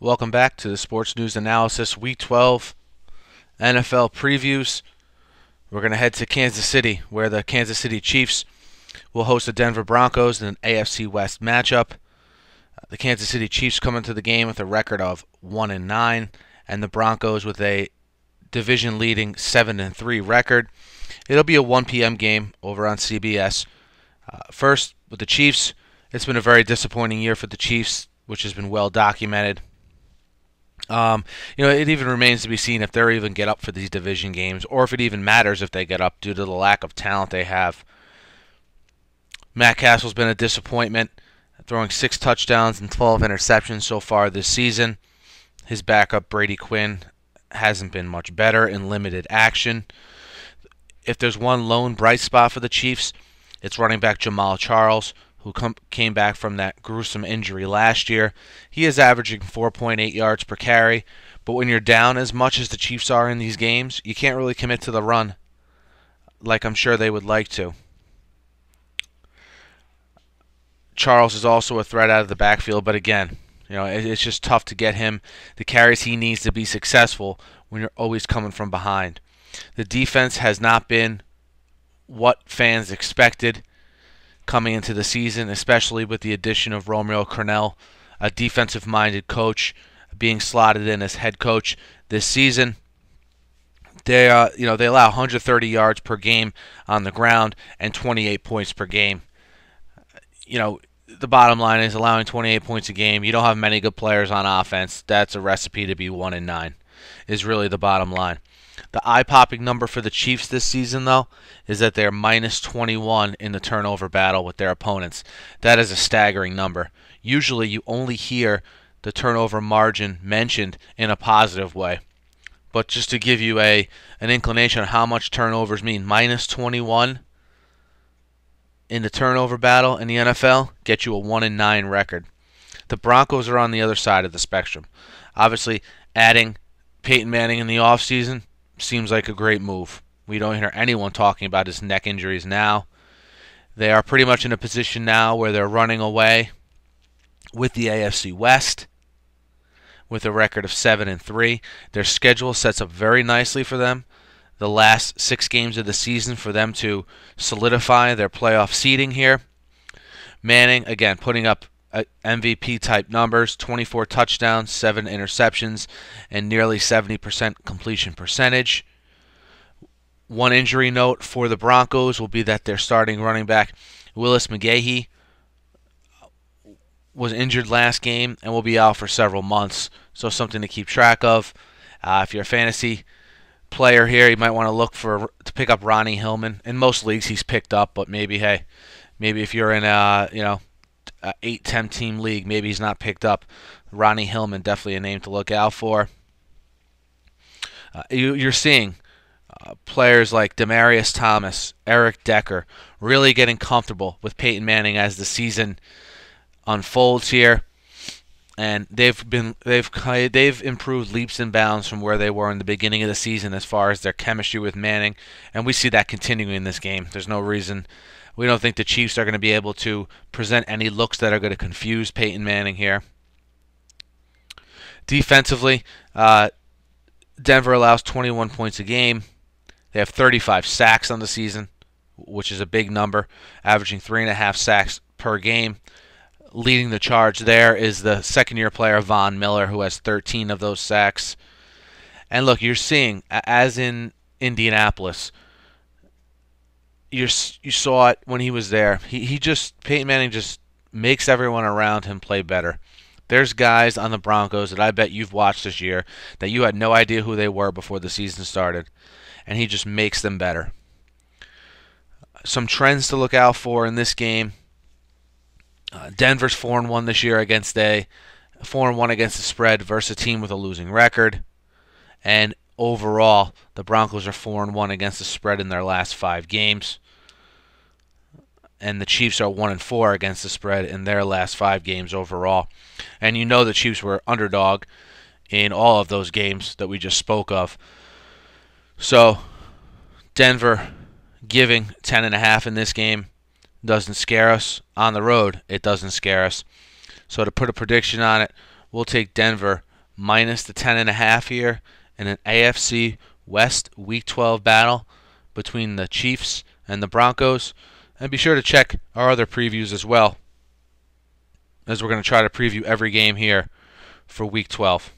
Welcome back to the Sports News Analysis Week 12 NFL previews. We're going to head to Kansas City, where the Kansas City Chiefs will host the Denver Broncos in an AFC West matchup. The Kansas City Chiefs come into the game with a record of 1-9, and the Broncos with a division-leading 7-3 record. It'll be a 1 p.m. game over on CBS. First, with the Chiefs, it's been a very disappointing year for the Chiefs, which has been well documented. It even remains to be seen if they'll even get up for these division games, or if it even matters if they get up due to the lack of talent they have. Matt Castle's been a disappointment, throwing 6 touchdowns and 12 interceptions so far this season. His backup, Brady Quinn, hasn't been much better in limited action. If there's one lone bright spot for the Chiefs, it's running back Jamal Charles, who came back from that gruesome injury last year. He is averaging 4.8 yards per carry, but when you're down as much as the Chiefs are in these games, you can't really commit to the run like I'm sure they would like to. Charles is also a threat out of the backfield, but again, it's just tough to get him the carries he needs to be successful when you're always coming from behind. The defense has not been what fans expected coming into the season, especially with the addition of Romeo Crennel, a defensive-minded coach, being slotted in as head coach this season. They allow 130 yards per game on the ground and 28 points per game. The bottom line is allowing 28 points a game. You don't have many good players on offense. That's a recipe to be 1-9, is really the bottom line. The eye-popping number for the Chiefs this season, though, is that they're minus 21 in the turnover battle with their opponents. That is a staggering number. Usually you only hear the turnover margin mentioned in a positive way. But just to give you an inclination of how much turnovers mean, minus 21 in the turnover battle in the NFL gets you a 1-9 record. The Broncos are on the other side of the spectrum. Obviously, adding Peyton Manning in the offseason seems like a great move. We don't hear anyone talking about his neck injuries now. They are pretty much in a position now where they're running away with the AFC West with a record of 7-3. Their schedule sets up very nicely for them. The last 6 games of the season for them to solidify their playoff seeding here. Manning, again, putting up MVP-type numbers, 24 touchdowns, 7 interceptions, and nearly 70% completion percentage. One injury note for the Broncos will be that their starting running back, Willis McGahee, was injured last game and will be out for several months, so something to keep track of. If you're a fantasy player here, you might want to look to pick up Ronnie Hillman. In most leagues, he's picked up, but maybe if you're in a 8-10 team league, maybe he's not picked up. Ronnie Hillman, definitely a name to look out for. You're seeing players like Demaryius Thomas, Eric Decker, really getting comfortable with Peyton Manning as the season unfolds here, and they've improved leaps and bounds from where they were in the beginning of the season as far as their chemistry with Manning, and we see that continuing in this game. There's no reason. We don't think the Chiefs are going to be able to present any looks that are going to confuse Peyton Manning here. Defensively, Denver allows 21 points a game. They have 35 sacks on the season, which is a big number, averaging 3.5 sacks per game. Leading the charge there is the second-year player Von Miller, who has 13 of those sacks. And look, you're seeing, as in Indianapolis, you saw it when he was there. Peyton Manning just makes everyone around him play better. There's guys on the Broncos that I bet you've watched this year that you had no idea who they were before the season started, and he just makes them better. Some trends to look out for in this game. Denver's 4-1 this year against 4-1 against the spread versus a team with a losing record, and overall, the Broncos are 4-1 against the spread in their last 5 games. And the Chiefs are 1-4 against the spread in their last 5 games overall. And the Chiefs were underdog in all of those games that we just spoke of. So, Denver giving 10.5 in this game doesn't scare us. On the road, it doesn't scare us. So to put a prediction on it, we'll take Denver minus the 10.5 here in an AFC West Week 12 battle between the Chiefs and the Broncos. And be sure to check our other previews as well, as we're going to try to preview every game here for Week 12.